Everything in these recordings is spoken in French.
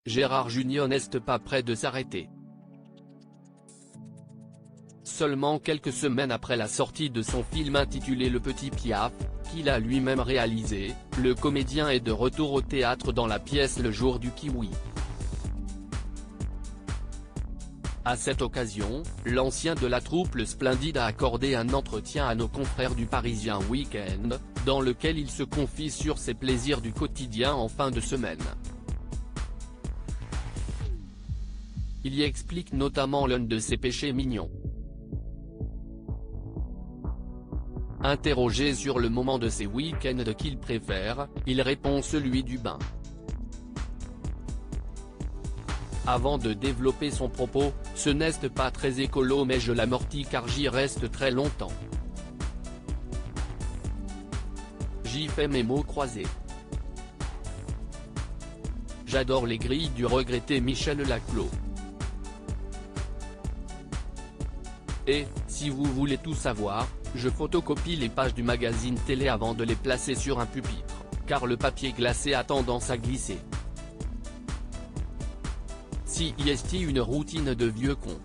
Gérard Jugnot n'est pas près de s'arrêter. Seulement quelques semaines après la sortie de son film intitulé Le Petit Piaf, qu'il a lui-même réalisé, le comédien est de retour au théâtre dans la pièce Le Jour du Kiwi. À cette occasion, l'ancien de la troupe Le Splendide a accordé un entretien à nos confrères du Parisien Week-end, dans lequel il se confie sur ses plaisirs du quotidien en fin de semaine. Il y explique notamment l'un de ses péchés mignons. Interrogé sur le moment de ses week-ends qu'il préfère, il répond celui du bain. Avant de développer son propos, ce n'est pas très écolo mais je l'amortis car j'y reste très longtemps. J'y fais mes mots croisés. J'adore les grilles du regretté Michel Laclos. Et, si vous voulez tout savoir, je photocopie les pages du magazine télé avant de les placer sur un pupitre, car le papier glacé a tendance à glisser. Si est une routine de vieux con.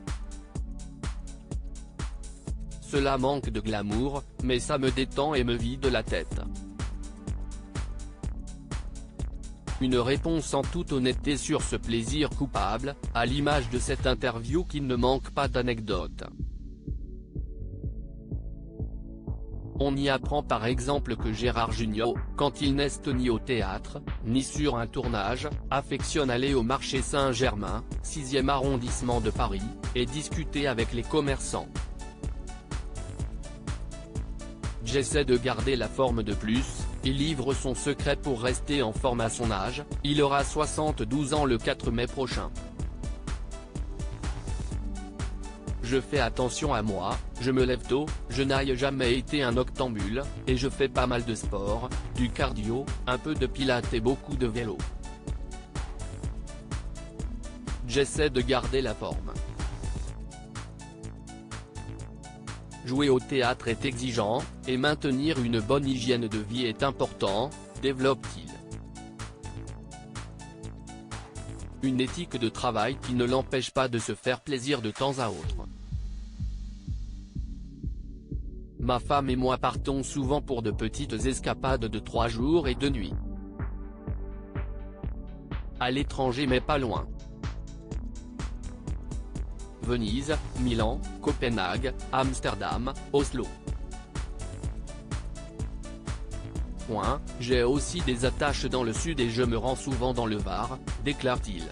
Cela manque de glamour, mais ça me détend et me vide la tête. Une réponse en toute honnêteté sur ce plaisir coupable, à l'image de cette interview qui ne manque pas d'anecdotes. On y apprend par exemple que Gérard Jugnot, quand il n'est ni au théâtre, ni sur un tournage, affectionne aller au marché Saint-Germain, 6e arrondissement de Paris, et discuter avec les commerçants. J'essaie de garder la forme de plus, il livre son secret pour rester en forme à son âge, il aura 72 ans le 4 mai prochain. Je fais attention à moi, je me lève tôt, je n'ai jamais été un octambule, et je fais pas mal de sport, du cardio, un peu de pilates et beaucoup de vélo. J'essaie de garder la forme. Jouer au théâtre est exigeant, et maintenir une bonne hygiène de vie est important, développe-t-il. Une éthique de travail qui ne l'empêche pas de se faire plaisir de temps à autre. Ma femme et moi partons souvent pour de petites escapades de 3 jours et 2 nuits. À l'étranger mais pas loin. Venise, Milan, Copenhague, Amsterdam, Oslo. J'ai aussi des attaches dans le sud et je me rends souvent dans le Var, déclare-t-il.